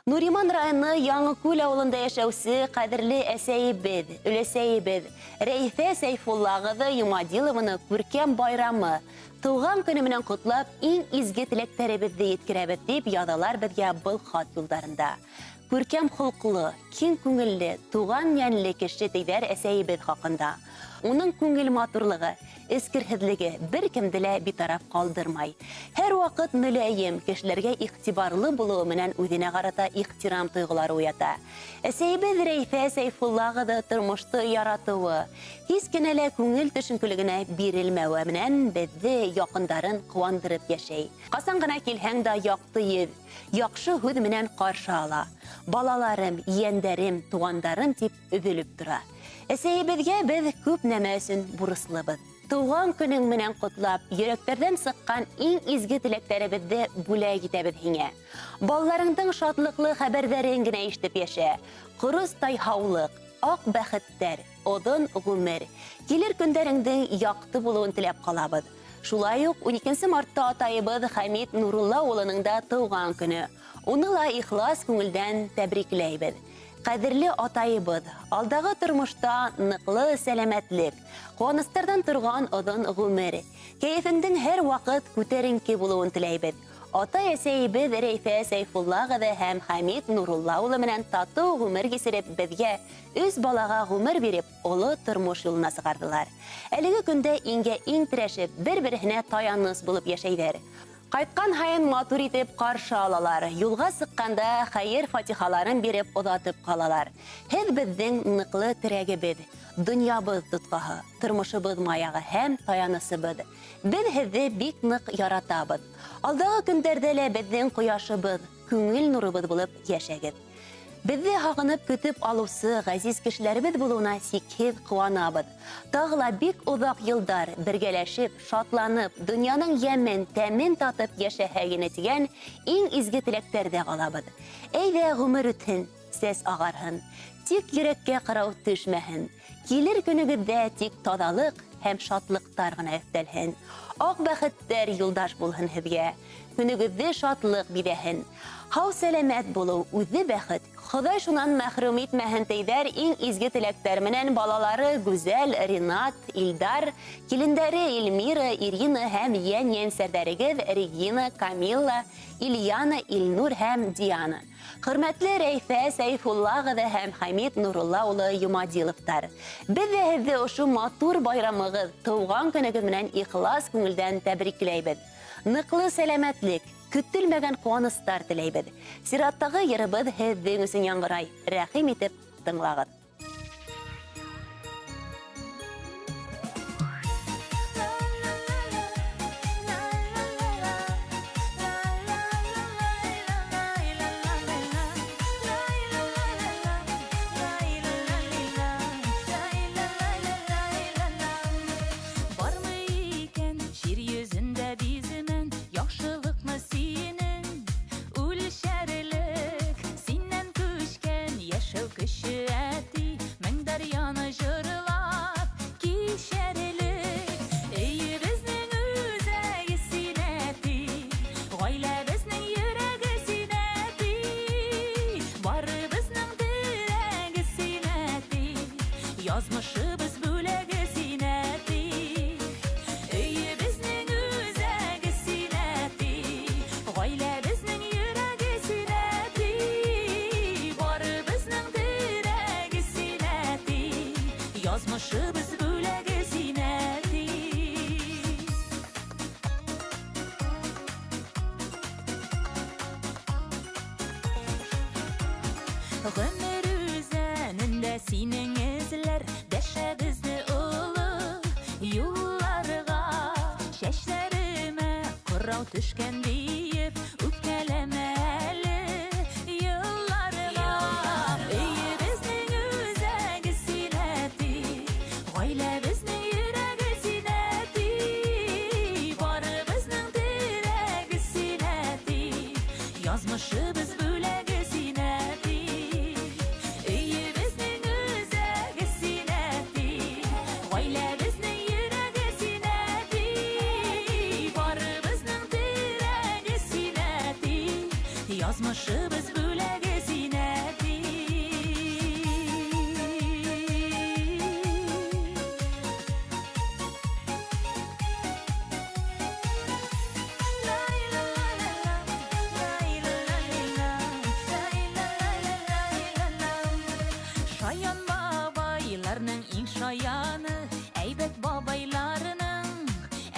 Нуриман районы Яңыкүл авылында яшәүсе кадерле әсәйебез, өләсәйебез Рәйфә Сәйфуллагызы Юмадилованы күркәм байрамы, туган көне менән котлап, иң изге теләктәребезне yetkерәбез дип язалар безгә был хат юлдарында. Күркәм холкылы, киң күңелле, туган янлы кеше тейдәр әсәйебез хакында. Уның күңел матурлыгы, эскерһезлеге бер кемде лә битараф калдырмай. Һәр вакыт мөлаем, кешеләргә игътибарлы булуы менән үзенә карата ихтирам тойгылары уята. Әсәйебез Рәйфә Сәйфуллагызы тормышты яратуы, һис кенә лә күңел төшенкелегенә бирелмәүе менән безне якындарын куандырып яшәй. Касан гына килһәң дә якты йөз, яхшы һүз менән каршы ала. Балаларым, ияндәрем, тугандарым дип өҙөлөп тора. Әсәйебезгә без күп нәмә өсөн бурыслыбыз. Туган көнең менән котлап, йөрәктәрдән сыккан иң изге теләктәребезне бүләк итәбез һиңә. Балаларыңдың шатлыклы хәбәрҙәрен генә ишетеп яшә. Ҡоростай һаулык, аҡ бәхеттәр, оҙон ғүмер, килер көндәреңдең яҡты булыуын теләп ҡалабыҙ. Шулай уҡ 12 мартта атайыбыҙ Хәмит Нурулла улының да тыуған көнө. Уны ла ихлас күңелдән тәбрикләйбеҙ. Кадерле атайыбыҙ, алдағы тормошта ныҡлы сәләмәтлек, ҡыуаныстарҙан торған оҙон ғүмер, кәйефеңдең һәр ваҡыт күтәренке булыуын теләйбеҙ. Ата-әсәйебеҙ Рәйфә Сәйфуллагызы һәм Хәмит Нурулла улы менән татыу ғүмер кисереп, беҙгә 3 балаға ғүмер биреп, оло тормош юлына сығарҙылар. Әлеге көндә иңгә иң терәшеп, бер-береһенә таяныс булып йәшәйҙәр. Кайтҡан һайын матур итеп ҡаршы алалар. Юлға сыҡҡанда хәйер фатихаларын биреп оҙатып ҡалалар. Һеҙ беҙҙең ныҡлы терәгебеҙ, донъябыҙ тотҡаһы, тормошобоҙ маяғы һәм таянысыбыҙ. Беҙ һеҙҙе бик ныҡ яратабыҙ. Алдағы көндәрҙә лә беҙҙең ҡояшыбыҙ, күңел нурыбыҙ булып йәшәгеҙ. Беҙҙе һағынып көтөп алыусы ғәзиз кешеләребеҙ булыуына сикһеҙ ҡыуанабыҙ. Тағы ла бик оҙаҡ йылдар бергәләшеп, шатланып, донъяның йәмен, тәмен татып йәшәһә генә тигән иң изге теләктәрҙә ҡалабыҙ. Әйҙә ғүмер үтһен, сәс ағарһын, тик йөрәккә ҡырау төшмәһен. Килер көнөгөҙҙә тик таҙалыҡ һәм шатлыҡтар ғына өҫтәлһен. Аҡ бәхеттәр юлдаш булһын һеҙгә, көнөгөҙҙө шатлыҡ биҙәһен. Һау сәләмәт булыу үҙе бәхет. Хоҙай шунан мәхрүм итмәһен тейҙәр иң изге теләктәр менән балалары Гүзәл, Ринат, Илдар, килендәре Илмира, Ирина һәм йән-йәнсәрҙәрегеҙ Регина, Камилла, Ильяна, Илнур һәм Диана. Хөрмәтле Рәйфә Сәйфуллагызы һәм Хәмит Нурулла улы Юмадиловтар. Беҙ ҙә һеҙҙе ошо матур байрамығыҙ, тыуған көнөгөҙ менән ихлас күңелдән тәбрикләйбеҙ. Ныҡлы сәләмәтлек, көттөлмәгән ҡыуаныстар теләйбеҙ. Сираттағы йырыбыҙ һеҙҙең өсөн яңғырай. Рәхим итеп тыңлағыҙ. Yazmışыбыз бүләге синәти, өйе безнең үзәге синәти, гаилә безнең йөрәге синәти, бары безнең терәге синәти, язмышыбыз бүләге синәти. Гомер үзәнендә синең эзләр, дәшәбезне олы юлларға, чәчләремә ҡырау төшкән диеп, үпкәләмә әле йылларға. Өйе безнең үзәге синәти, гаилә безнең йөрәге синәти, бары безнең терәге синәти, язмышыбыз бүләге синәти. Yazmışыбыз бүләге зинәти. Шаян бабайларның иң шаяны, әйбәт бабайларының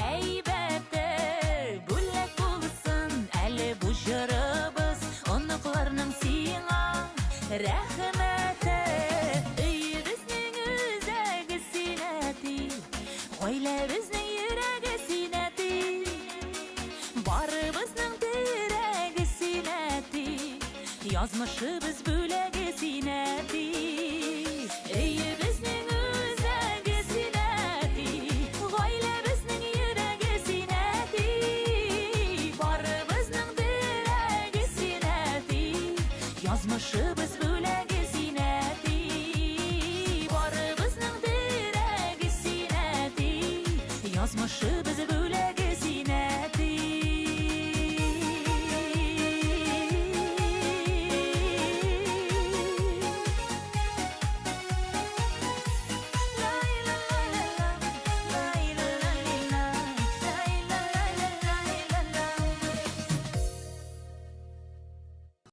әйбәте. Бүләк булсын әле бу җырыбыз, оныкларның сиңа рәхмәте. Өебезнең үзәге синәти, гаиләбезнең йөрәге синәти, барыбызның терәге синәти, язмышыбыз бүләге синәти. Өебезнең үзәге синәти, гаиләбезнең йөрәге синәти, барыбызның терәге синәти, язмышыбыз бүләге синәти, барыбызның терәге синәти, язмышы